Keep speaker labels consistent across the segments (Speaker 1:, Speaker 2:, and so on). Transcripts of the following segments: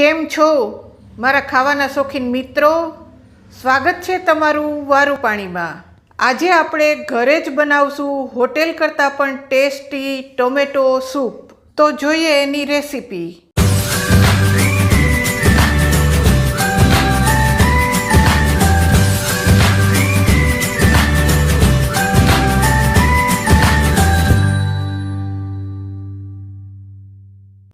Speaker 1: કેમ છો મારા ખાવાના શોખીન મિત્રો? સ્વાગત છે તમારું વારું પાણીમાં. આજે આપણે ઘરે જ બનાવશું હોટેલ કરતાં પણ ટેસ્ટી ટોમેટો સૂપ. તો જોઈએ એની રેસીપી.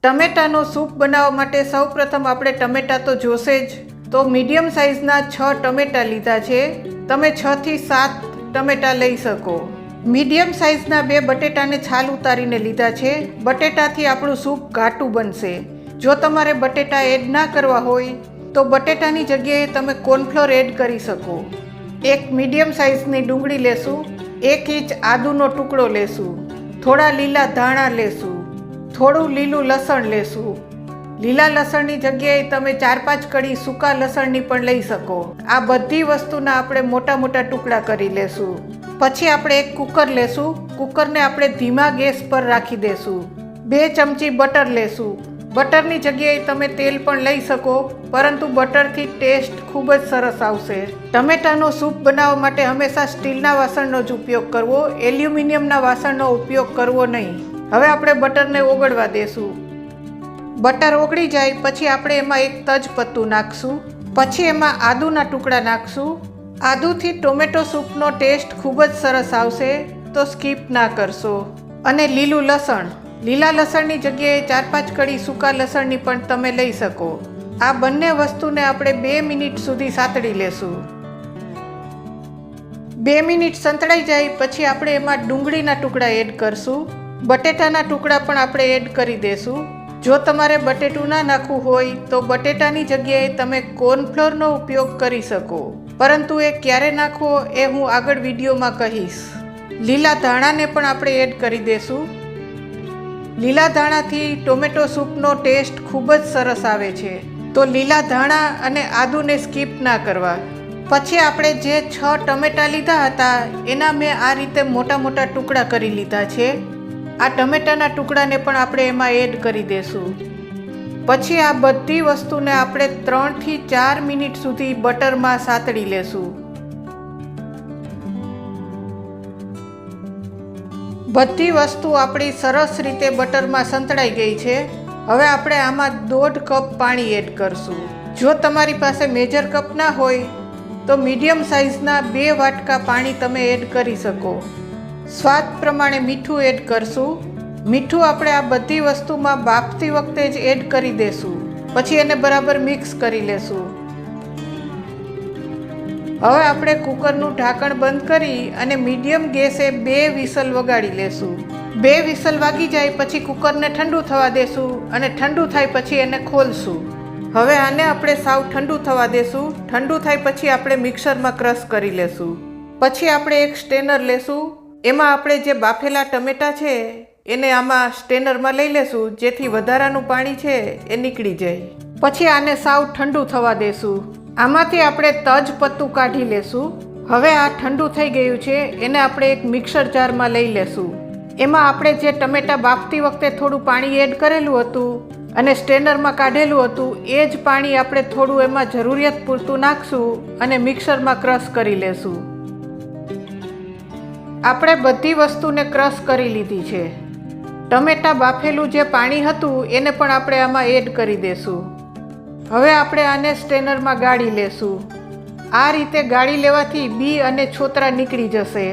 Speaker 1: ટમેટાનો સૂપ બનાવવા માટે સૌપ્રથમ આપણે ટમેટા તો જોશે જ. તો મીડિયમ સાઇઝના 6 ટમેટા લીધા છે. તમે 6 થી 7 ટમેટા લઈ શકો. મીડિયમ સાઇઝના 2 બટેટાને છાલ ઉતારીને લીધા છે. બટેટાથી આપણું સૂપ ઘાટું બનશે. જો તમારે બટેટા એડ ના કરવા હોય તો બટેટાની જગ્યાએ તમે કોર્નફ્લોર એડ કરી શકો. એક મીડિયમ સાઇઝની ડુંગળી લેશું. 1 ઇંચ આદુનો ટુકડો લેશું. થોડા લીલા ધાણા લેશું. થોડું લીલું લસણ લેશું. લીલા લસણની જગ્યાએ તમે 4-5 કળી સૂકા લસણની પણ લઈ શકો. આ બધી વસ્તુના આપણે મોટા મોટા ટુકડા કરી લેશું. પછી આપણે એક કુકર લેશું. કુકરને આપણે ધીમા ગેસ પર રાખી દેશું. 2 ચમચી બટર લેશું. બટરની જગ્યાએ તમે તેલ પણ લઈ શકો, પરંતુ બટરથી ટેસ્ટ ખૂબ જ સરસ આવશે. ટમેટાનો સૂપ બનાવવા માટે હંમેશા સ્ટીલના વાસણનો જ ઉપયોગ કરવો, એલ્યુમિનિયમના વાસણનો ઉપયોગ કરવો નહીં. હવે આપણે બટરને ઓગળવા દેશું. બટર ઓગળી જાય પછી આપણે એમાં એક તજપત્તું નાખશું. પછી એમાં આદુના ટુકડા નાખશું. આદુથી ટોમેટો સૂપનો ટેસ્ટ ખૂબ જ સરસ આવશે, તો સ્કીપ ના કરશો. અને લીલું લસણ. લીલા લસણની જગ્યાએ 4-5 કળી સૂકા લસણની પણ તમે લઈ શકો. આ બંને વસ્તુને આપણે 2 મિનિટ સુધી સાતળી લેશું. 2 મિનિટ સંતળાઈ જાય પછી આપણે એમાં ડુંગળીના ટુકડા એડ કરશું. બટેટાના ટુકડા પણ આપણે એડ કરી દેશું. જો તમારે બટેટું ના નાખવું હોય તો બટેટાની જગ્યાએ તમે કોર્નફ્લોરનો ઉપયોગ કરી શકો, પરંતુ એ ક્યારે નાખવો એ હું આગળ વિડીયોમાં કહીશ. લીલા ધાણાને પણ આપણે એડ કરી દેશું. લીલા ધાણાથી ટોમેટો સૂપનો ટેસ્ટ ખૂબ જ સરસ આવે છે, તો લીલા ધાણા અને આદુને સ્કીપ ના કરવા. પછી આપણે જે 6 ટમેટા લીધા હતા એના મેં આ રીતે મોટા મોટા ટુકડા કરી લીધા છે. આ ટમેટાના ટુકડાને પણ આપણે એમાં એડ કરી દેશું. પછી આ બધી વસ્તુને આપણે 3 થી 4 મિનિટ સુધી બટરમાં સાતળી લેશું. બધી વસ્તુ આપણી સરસ રીતે બટરમાં સંતળાઈ ગઈ છે. હવે આપણે આમાં 1.5 કપ પાણી એડ કરશું. જો તમારી પાસે મેજર કપ ના હોય તો મીડિયમ સાઇઝના 2 વાટકા પાણી તમે એડ કરી શકો. સ્વાદ પ્રમાણે મીઠું એડ કરશું. મીઠું આપણે આ બધી વસ્તુમાં બાફતી વખતે જ એડ કરી દેશું. પછી એને બરાબર મિક્સ કરી લેશું. હવે આપણે કુકરનું ઢાંકણ બંધ કરી અને મીડિયમ ગેસે 2 વિસલ વગાડી લેશું. 2 વિસલ વાગી જાય પછી કુકરને ઠંડુ થવા દેશું અને ઠંડુ થાય પછી એને ખોલશું. હવે આને આપણે સાવ ઠંડુ થવા દેશું. ઠંડુ થાય પછી આપણે મિક્સરમાં ક્રશ કરી લેશું. પછી આપણે એક સ્ટેનર લેશું. એમાં આપણે જે બાફેલા ટમેટા છે એને આમાં સ્ટેનરમાં લઈ લેશું, જેથી વધારાનું પાણી છે એ નીકળી જાય. પછી આને સાવ ઠંડુ થવા દેશું. આમાંથી આપણે તજપત્તું કાઢી લેશું. હવે આ ઠંડુ થઈ ગયું છે, એને આપણે એક મિક્સર જારમાં લઈ લેશું. એમાં આપણે જે ટમેટા બાફતી વખતે થોડું પાણી એડ કરેલું હતું અને સ્ટેનરમાં કાઢેલું હતું એ જ પાણી આપણે થોડું એમાં જરૂરિયાત પૂરતું નાખશું અને મિક્સરમાં ક્રશ કરી લેશું. આપણે બધી વસ્તુને ક્રશ કરી લીધી છે. ટમેટા બાફેલું જે પાણી હતું એને પણ આપણે આમાં એડ કરી દેશું. હવે આપણે આને સ્ટેનરમાં ગાળી લેશું. આ રીતે ગાળી લેવાથી બી અને છોતરા નીકળી જશે.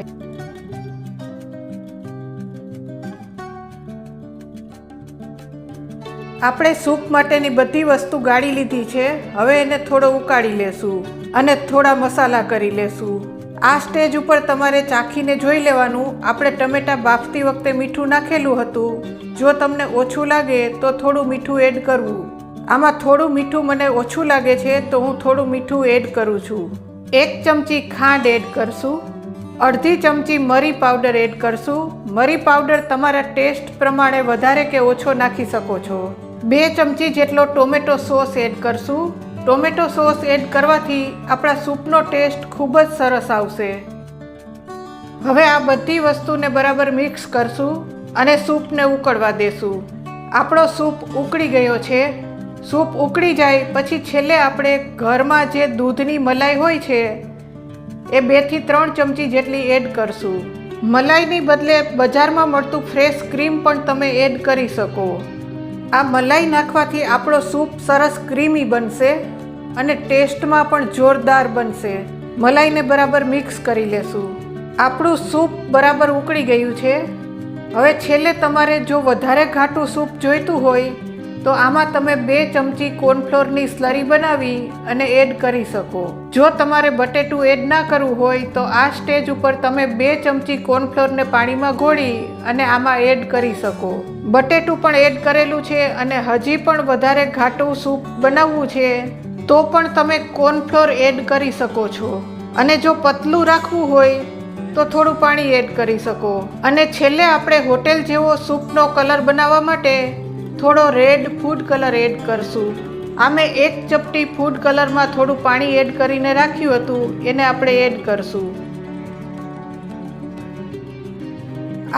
Speaker 1: આપણે સૂપ માટેની બધી વસ્તુ ગાળી લીધી છે. હવે એને થોડો ઉકાળી લેશું અને થોડા મસાલા કરી લેશું. આ સ્ટેજ ઉપર તમારે ચાખીને જોઈ લેવાનું. આપણે ટમેટા બાફતી વખતે મીઠું નાખેલું હતું. જો તમને ઓછું લાગે તો થોડું મીઠું એડ કરવું. આમાં થોડું મીઠું મને ઓછું લાગે છે તો હું થોડું મીઠું એડ કરું છું. 1 ચમચી ખાંડ એડ કરશું. અડધી ચમચી મરી પાવડર એડ કરશું. મરી પાવડર તમારા ટેસ્ટ પ્રમાણે વધારે કે ઓછો નાખી શકો છો. 2 ચમચી જેટલો ટોમેટો સોસ એડ કરશું. ટોમેટો સોસ એડ કરવાથી આપણા સૂપનો ટેસ્ટ ખૂબ જ સરસ આવશે. હવે આ બધી વસ્તુને બરાબર મિક્સ કરશું અને સૂપને ઉકળવા દેશું. આપણો સૂપ ઉકળી ગયો છે. સૂપ ઉકળી જાય પછી છેલ્લે આપણે ઘરમાં જે દૂધની મલાઈ હોય છે એ 2 થી 3 ચમચી જેટલી એડ કરશું. મલાઈની બદલે બજારમાં મળતું ફ્રેશ ક્રીમ પણ તમે એડ કરી શકો. આ મલાઈ નાખવાથી આપણો સૂપ સરસ ક્રીમી બનશે અને ટેસ્ટમાં પણ જોરદાર બનશે. મલાઈને બરાબર મિક્સ કરી લેશું. આપણું સૂપ બરાબર ઉકળી ગયું છે. હવે છેલ્લે તમારે જો વધારે ઘાટું સૂપ જોઈતું હોય તો આમાં તમે 2 ચમચી કોર્નફ્લોરની સ્લરી બનાવી અને એડ કરી શકો. જો તમારે બટેટું એડ ના કરવું હોય તો આ સ્ટેજ ઉપર તમે 2 ચમચી કોર્નફ્લોરને પાણીમાં ઘોળી અને આમાં એડ કરી શકો. બટેટું પણ એડ કરેલું છે અને હજી પણ વધારે ઘાટું સૂપ બનાવવું છે તો પણ તમે કોર્નફ્લોર એડ કરી શકો છો. અને જો પતલું રાખવું હોય તો થોડું પાણી એડ કરી શકો. અને છેલ્લે આપણે હોટેલ જેવો સૂપનો કલર બનાવવા માટે થોડો રેડ ફૂડ કલર એડ કરશું. આમે 1 ચપટી ફૂડ કલરમાં થોડું પાણી એડ કરીને રાખ્યું હતું એને આપણે એડ કરશું.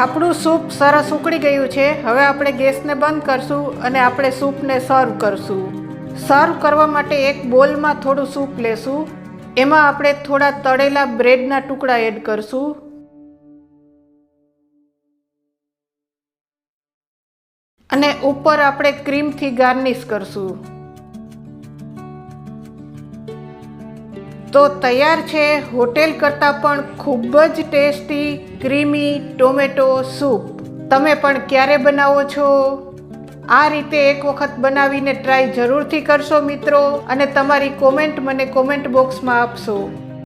Speaker 1: આપણું સૂપ સરસ ઉકળી ગયું છે. હવે આપણે ગેસને બંધ કરશું અને આપણે સૂપને સર્વ કરશું. સર્વ કરવા માટે એક બોલમાં થોડું સૂપ લેશું. એમાં આપણે થોડા તળેલા બ્રેડના ટુકડા એડ કરશું. અને ઉપર આપણે ક્રીમથી ગાર્નિશ કરશું. તો તૈયાર છે હોટેલ કરતાં પણ ખૂબ જ ટેસ્ટી ક્રીમી ટોમેટો સૂપ. તમે પણ ક્યારે બનાવો છો? આ રીતે એક વખત બનાવીને ટ્રાય જરૂરથી કરશો મિત્રો, અને તમારી કોમેન્ટ મને કોમેન્ટ બોક્સમાં આપશો.